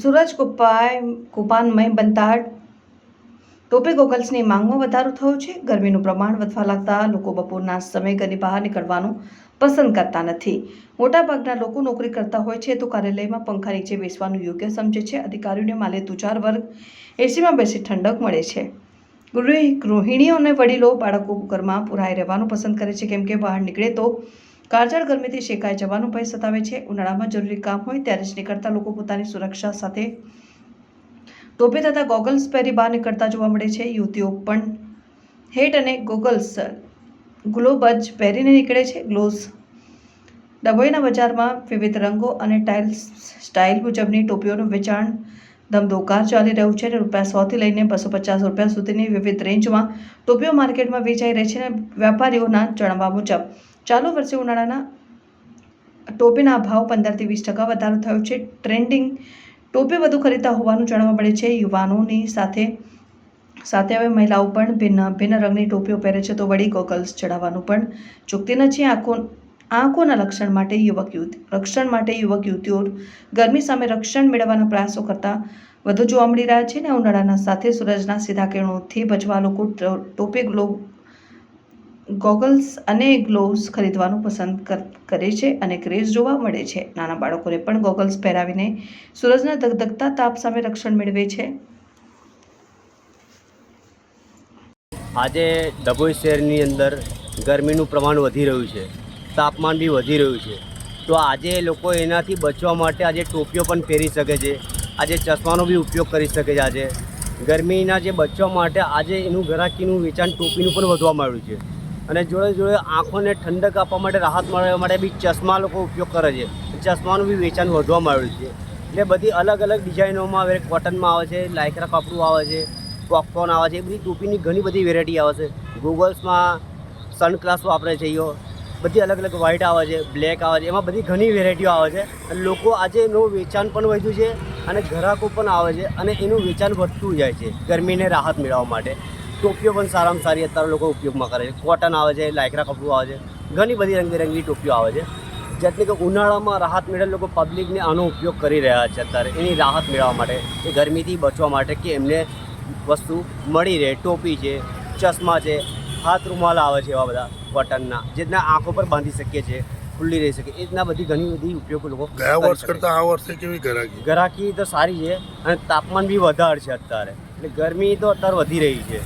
સૂરજ કુપાનમય બનતા ટોપી ગોગલ્સની માંગમાં વધારો થયો છે। ગરમીનું પ્રમાણ વધવા લાગતા લોકો બપોરના સમયે ઘરની બહાર નીકળવાનું પસંદ કરતા નથી। મોટાભાગના લોકો નોકરી કરતા હોય છે તો કાર્યાલયમાં પંખા નીચે બેસવાનું યોગ્ય સમજે છે। અધિકારીઓને માલે તુજાર વર્ગ એસીમાં બેસી ઠંડક મળે છે। ગૃહિણીઓ અને વડીલો બાળકો ઘરમાં પુરાઈ રહેવાનું પસંદ કરે છે, કેમ કે બહાર નીકળે તો કાળઝાળ ગરમીથી શેકાઈ જવાનો ભય સતાવે છે। ઉનાળામાં જરૂરી કામ હોય ત્યારે જ નીકળતા લોકો પોતાની સુરક્ષા સાથે ટોપી તથા ગોગલ્સ પહેરી બહાર નીકળતા જોવા મળે છે। યુવતીઓ પણ હેટ અને ગોગલ્સ ગ્લોવ્સ પહેરીને નીકળે છે। ગ્લોવ્સ ડભોઈના બજારમાં વિવિધ રંગો અને સ્ટાઇલ મુજબની ટોપીઓનું વેચાણ ધમધોકાર ચાલી રહ્યું છે। ₹100 થી લઈને ₹250 સુધીની વિવિધ રેન્જમાં ટોપીઓ માર્કેટમાં વેચાઈ રહી છે। વેપારીઓના જણાવ્યા મુજબ ચાલુ વર્ષે ઉનાળાના ટોપીના ભાવ 15 થી 20% વધારો થયો છે। ટ્રેન્ડિંગ ટોપી વધુ ખરીદતા હોવાનું જાણવા મળે છે। યુવાનોની સાથે હવે મહિલાઓ પણ ભિન્ન રંગની ટોપીઓ પહેરે છે, તો વળી ગોગલ્સ ચડાવવાનું પણ ચૂકતી નથી। આંખોના રક્ષણ માટે યુવક યુવતીઓ ગરમી સામે રક્ષણ મેળવવાના પ્રયાસો કરતા વધુ જોવા મળી રહ્યા છે। અને ઉનાળાના સાથે સૂરજના સીધા કિરણોથી બચવા લોકો ટોપી ગોગલ્સ અને ગ્લોવ્સ ખરીદવાનું પસંદ કરે છે અને ક્રેઝ જોવા મળે છે। નાના બાળકોને પણ ગોગલ્સ પહેરાવીને સૂરજના ધગધગતા તાપ સામે રક્ષણ મેળવે છે। આજે ડભોઈ શહેરની અંદર ગરમીનું પ્રમાણ વધી રહ્યું છે, તાપમાન બી વધી રહ્યું છે, તો આજે લોકો એનાથી બચવા માટે આજે ટોપીઓ પણ પહેરી શકે છે, આજે ચશ્માનો બી ઉપયોગ કરી શકે છે। આજે ગરમીના જે બચવા માટે આજે એનું ગ્રાહકીનું વેચાણ ટોપીનું પણ વધવા માંડ્યું છે। અને જોડે જોડે આંખોને ઠંડક આપવા માટે, રાહત મળવા માટે બી ચશ્મા લોકો ઉપયોગ કરે છે, ચશ્માનું બી વેચાણ વધવા માંડ્યું છે। એટલે બધી અલગ અલગ ડિઝાઇનોમાં હવે કોટનમાં આવે છે, લાયક્રા કપડું આવે છે, પોપકોર્ન આવે છે, એ બધી ટોપીની ઘણી બધી વેરાયટી આવે છે। ગૂગલ્સમાં સનગ્લાસ વાપરે છે, બધી અલગ અલગ વ્હાઇટ આવે છે, બ્લેક આવે છે, એમાં બધી ઘણી વેરાયટીઓ આવે છે। અને લોકો આજે એનું વેચાણ પણ વધ્યું છે અને ગ્રાહકો પણ આવે છે અને એનું વેચાણ વધતું જાય છે ગરમીને રાહત મેળવવા માટે। ટોપીઓ પણ સારામાં સારી અત્યારે લોકો ઉપયોગમાં કરે છે। કોટન આવે છે, લાયક્રા કપડું આવે છે, ઘણી બધી રંગબેરંગી ટોપીઓ આવે છે, જેથી કે ઉનાળામાં રાહત મેળવે લોકો પબ્લિકને આનો ઉપયોગ કરી રહ્યા છે અત્યારે એની રાહત મેળવવા માટે, એ ગરમીથી બચવા માટે, કે એમને વસ્તુ મળી રહે। ટોપી છે, ચશ્મા છે, હાથ રૂમાલ આવે છે, એવા બધા કોટનના, જેના આંખો પર બાંધી શકીએ છીએ, ખુલ્લી રહી શકે, એ રીતના બધી ઘણી બધી ઉપયોગો લોકો ગયા વર્ષ કરતાં આ વર્ષે કેવી ગ્રાહકી તો સારી છે અને તાપમાન બી વધારે છે અત્યારે, એટલે ગરમી તો અત્યારે વધી રહી છે।